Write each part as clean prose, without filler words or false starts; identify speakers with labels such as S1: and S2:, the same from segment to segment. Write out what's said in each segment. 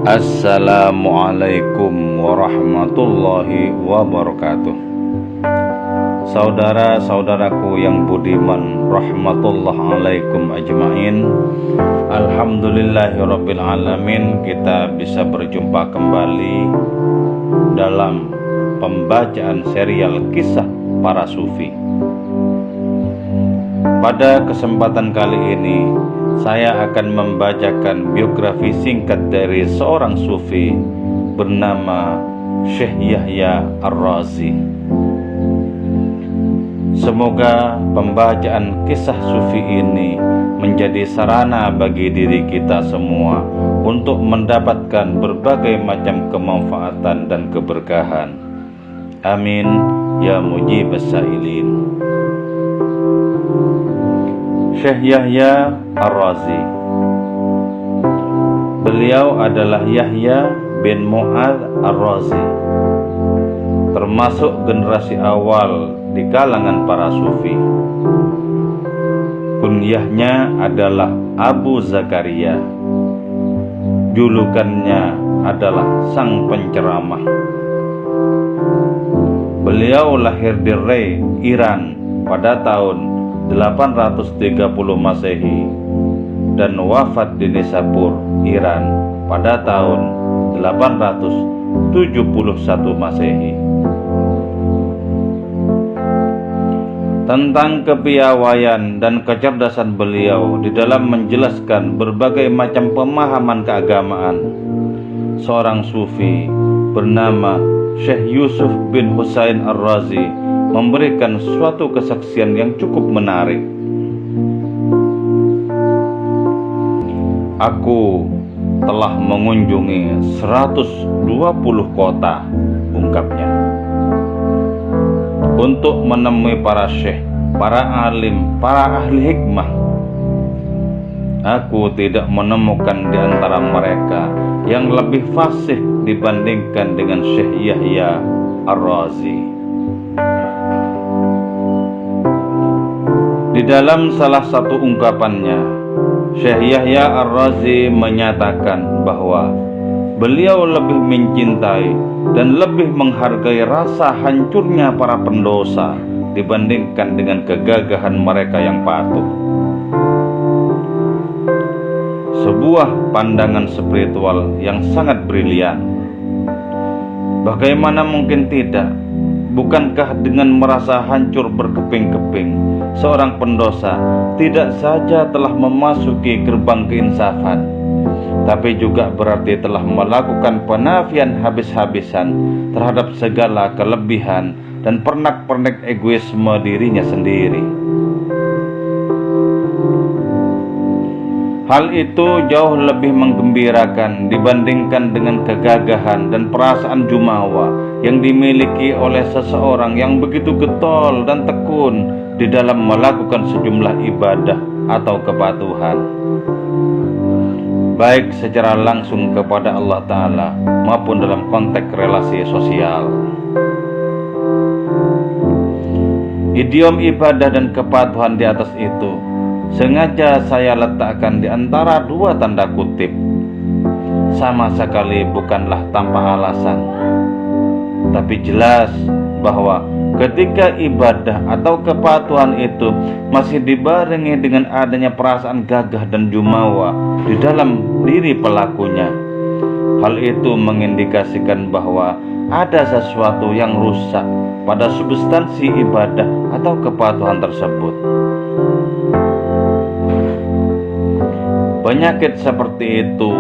S1: Assalamualaikum warahmatullahi wabarakatuh. Saudara-saudaraku yang budiman, rahmatullah alaikum ajma'in. Alhamdulillahirabbil alamin, kita bisa berjumpa kembali dalam pembacaan serial kisah para sufi. Pada kesempatan kali ini saya akan membacakan biografi singkat dari seorang sufi bernama Syekh Yahya Ar-Razi. Semoga pembacaan kisah sufi ini menjadi sarana bagi diri kita semua untuk mendapatkan berbagai macam kemanfaatan dan keberkahan. Amin ya mujibas sa'ilin. Syekh Yahya Ar-Razi. Beliau adalah Yahya bin Mu'adz Ar-Razi, termasuk generasi awal di kalangan para sufi. Kunyahnya adalah Abu Zakaria. Julukannya adalah sang penceramah. Beliau lahir di Rey, Iran pada tahun 830 Masehi dan wafat di Nisapur, Iran pada tahun 871 Masehi. Tentang kepiawaian dan kecerdasan beliau di dalam menjelaskan berbagai macam pemahaman keagamaan, seorang sufi bernama Syekh Yusuf bin Husain Ar-Razi memberikan suatu kesaksian yang cukup menarik. Aku telah mengunjungi 120 kota, ungkapnya, untuk menemui para syekh, para alim, para ahli hikmah. Aku tidak menemukan di antara mereka yang lebih fasih dibandingkan dengan Syekh Yahya Ar-Razi. Di dalam salah satu ungkapannya, Syekh Yahya Ar-Razi menyatakan bahwa beliau lebih mencintai dan lebih menghargai rasa hancurnya para pendosa dibandingkan dengan kegagahan mereka yang patuh. Sebuah pandangan spiritual yang sangat brilian. Bagaimana mungkin tidak? Bukankah dengan merasa hancur berkeping-keping, seorang pendosa tidak saja telah memasuki gerbang keinsafan, tapi juga berarti telah melakukan penafian habis-habisan terhadap segala kelebihan dan pernak-pernik egoisme dirinya sendiri. Hal itu jauh lebih menggembirakan dibandingkan dengan kegagahan dan perasaan jumawa yang dimiliki oleh seseorang yang begitu getol dan tekun di dalam melakukan sejumlah ibadah atau kepatuhan, baik secara langsung kepada Allah Ta'ala maupun dalam konteks relasi sosial. Idiom ibadah dan kepatuhan di atas itu sengaja saya letakkan di antara dua tanda kutip, sama sekali bukanlah tanpa alasan, tapi jelas bahwa ketika ibadah atau kepatuhan itu masih dibarengi dengan adanya perasaan gagah dan jumawa di dalam diri pelakunya, hal itu mengindikasikan bahwa ada sesuatu yang rusak pada substansi ibadah atau kepatuhan tersebut. Penyakit seperti itu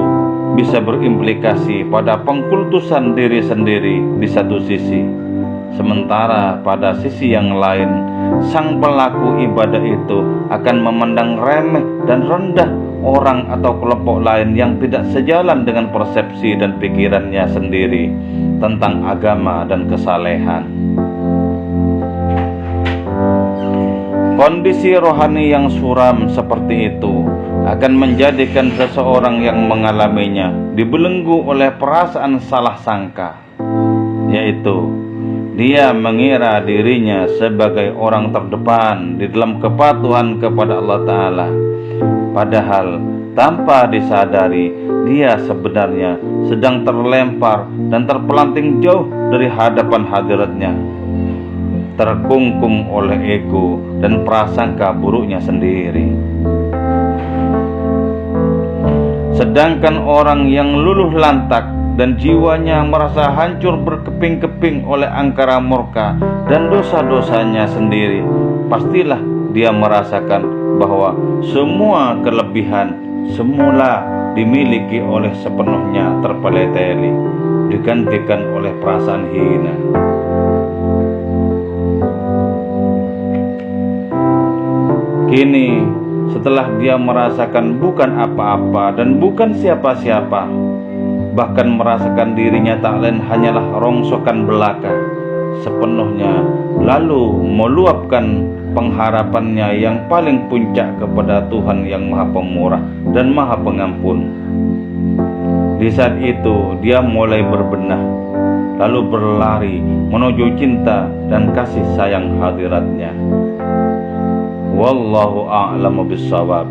S1: bisa berimplikasi pada pengkultusan diri sendiri di satu sisi, sementara pada sisi yang lain, sang pelaku ibadah itu akan memandang remeh dan rendah orang atau kelompok lain yang tidak sejalan dengan persepsi dan pikirannya sendiri tentang agama dan kesalehan. Kondisi rohani yang suram seperti itu akan menjadikan seseorang yang mengalaminya dibelenggu oleh perasaan salah sangka, yaitu dia mengira dirinya sebagai orang terdepan di dalam kepatuhan kepada Allah Ta'ala, padahal tanpa disadari dia sebenarnya sedang terlempar dan terpelanting jauh dari hadapan hadiratnya, terkungkung oleh ego dan prasangka buruknya sendiri. Sedangkan orang yang luluh lantak dan jiwanya merasa hancur berkeping-keping oleh angkara murka dan dosa-dosanya sendiri, pastilah dia merasakan bahwa semua kelebihan semula dimiliki oleh sepenuhnya terpeleteli, digantikan oleh perasaan hina. Kini setelah dia merasakan bukan apa-apa dan bukan siapa-siapa, bahkan merasakan dirinya tak lain hanyalah rongsokan belaka sepenuhnya, lalu meluapkan pengharapannya yang paling puncak kepada Tuhan yang Maha Pemurah dan Maha Pengampun. Di saat itu dia mulai berbenah, lalu berlari menuju cinta dan kasih sayang hadiratnya. Wallahu a'lamu bissawab.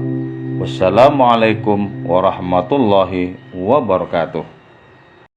S1: Wassalamualaikum warahmatullahi wabarakatuh.